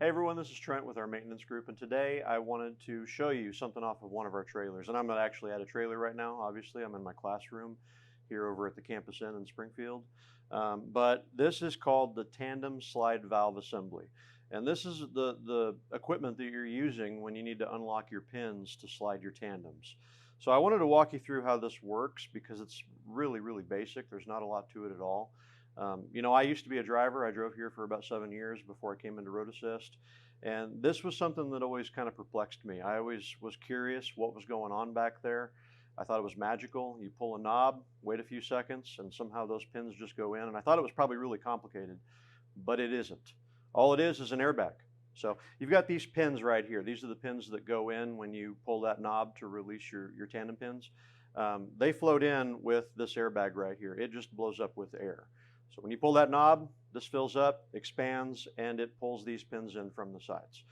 Hey everyone, this is Trent with our maintenance group, and today I wanted to show you something off of one of our trailers. And I'm not actually at a trailer right now, obviously. I'm in my classroom here over at the Campus Inn in Springfield. But this is called the Tandem Slide Valve Assembly. And this is the equipment that you're using when you need to unlock your pins to slide your tandems. So I wanted to walk you through how this works because it's really basic. There's not a lot to it at all. I used to be a driver. I drove here for about 7 years before I came into road assist. And this was something that always kind of perplexed me. I always was curious what was going on back there. I thought it was magical. You pull a knob, wait a few seconds, and somehow those pins just go in. And I thought it was probably really complicated, but it isn't. All it is an airbag. So you've got these pins right here. These are the pins that go in when you pull that knob to release your tandem pins. They float in with this airbag right here. It just blows up with air. So when you pull that knob, this fills up, expands, and it pulls these pins in from the sides.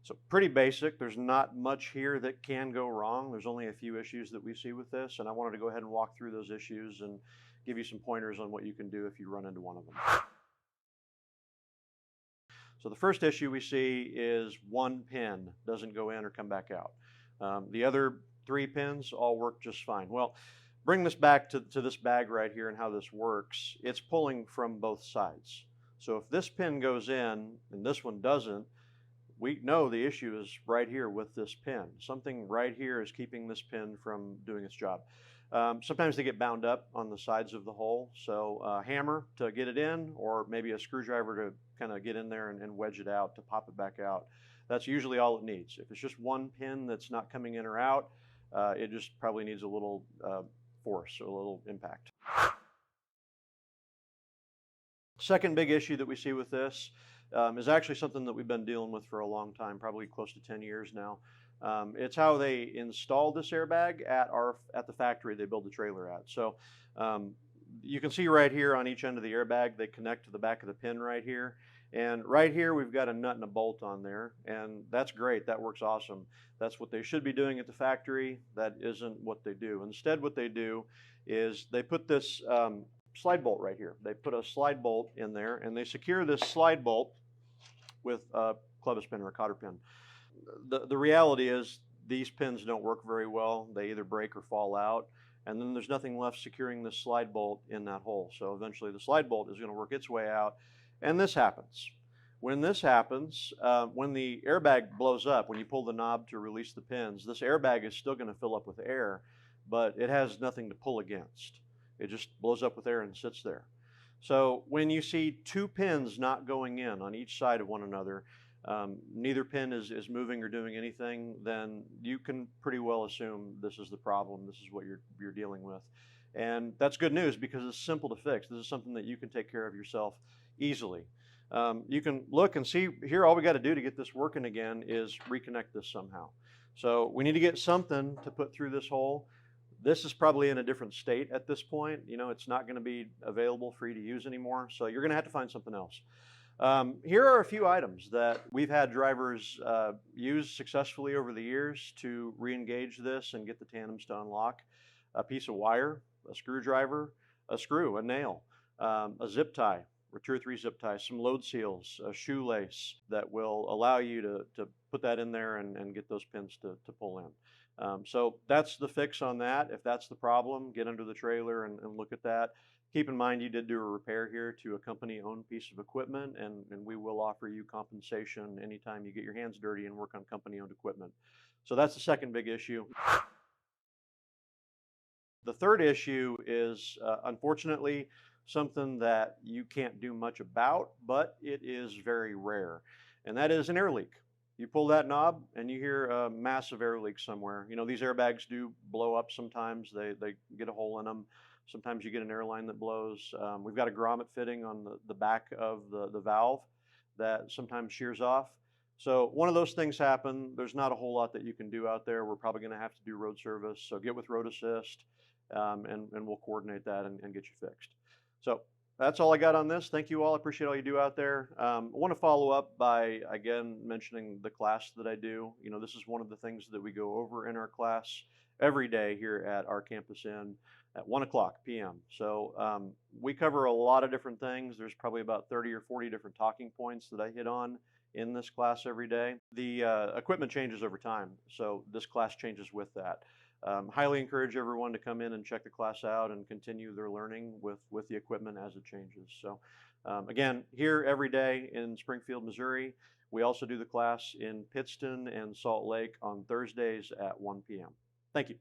So pretty basic. There's not much here that can go wrong. There's only a few issues that we see with this, and I wanted to go ahead and walk through those issues and give you some pointers on what you can do if you run into one of them. So the first issue we see is one pin doesn't go in or come back out. The other 3 pins all work just fine. Well, bring this back to this bag right here and how this works. It's pulling from both sides. So if this pin goes in and this one doesn't, we know the issue is right here with this pin. Something right here is keeping this pin from doing its job. Sometimes they get bound up on the sides of the hole, so a hammer to get it in, or maybe a screwdriver to kind of get in there and wedge it out to pop it back out. That's usually all it needs. If it's just one pin that's not coming in or out, it just probably needs a little force, or a little impact. Second big issue that we see with this is actually something that we've been dealing with for a long time, probably close to 10 years now. It's how they install this airbag at the factory they build the trailer at. So you can see right here on each end of the airbag, they connect to the back of the pin right here. And right here, we've got a nut and a bolt on there, and that's great. That works awesome. That's what they should be doing at the factory. That isn't what they do. Instead, what they do is they put this slide bolt right here. They put a slide bolt in there, and they secure this slide bolt with a clevis pin or a cotter pin. The reality is these pins don't work very well. They either break or fall out, and then there's nothing left securing this slide bolt in that hole. So eventually the slide bolt is going to work its way out, and this happens. When this happens, when the airbag blows up, when you pull the knob to release the pins, this airbag is still going to fill up with air, but it has nothing to pull against. It just blows up with air and sits there. So when you see 2 pins not going in on each side of one another, neither pin is moving or doing anything, then you can pretty well assume this is the problem. This is what you're dealing with. And that's good news because it's simple to fix. This is something that you can take care of yourself easily. You can look and see here, all we got to do to get this working again is reconnect this somehow. So we need to get something to put through this hole. This is probably in a different state at this point. It's not going to be available for you to use anymore, so you're going to have to find something else. Here are a few items that we've had drivers use successfully over the years to re-engage this and get the tandems to unlock. A piece of wire, a screwdriver, a screw, a nail, a zip tie, or 2 or 3 zip ties, some load seals, a shoelace that will allow you to put that in there and get those pins to pull in. So that's the fix on that. If that's the problem, get under the trailer and look at that. Keep in mind you did do a repair here to a company-owned piece of equipment, and we will offer you compensation anytime you get your hands dirty and work on company-owned equipment. So that's the second big issue. The third issue is, unfortunately, something that you can't do much about, but it is very rare, and that is an air leak. You pull that knob and you hear a massive air leak somewhere. These airbags do blow up sometimes. They get a hole in them. Sometimes you get an airline that blows. We've got a grommet fitting on the back of the valve that sometimes shears off. So one of those things happen. There's not a whole lot that you can do out there. We're probably going to have to do road service. So get with Road Assist and we'll coordinate that and get you fixed. So that's all I got on this. Thank you all. I appreciate all you do out there. I want to follow up by, again, mentioning the class that I do. This is one of the things that we go over in our class every day here at our Campus Inn at 1:00 p.m. So we cover a lot of different things. There's probably about 30 or 40 different talking points that I hit on in this class every day. The equipment changes over time, so this class changes with that. Highly encourage everyone to come in and check the class out and continue their learning with the equipment as it changes. So again, here every day in Springfield, Missouri. We also do the class in Pittston and Salt Lake on Thursdays at 1 p.m. Thank you.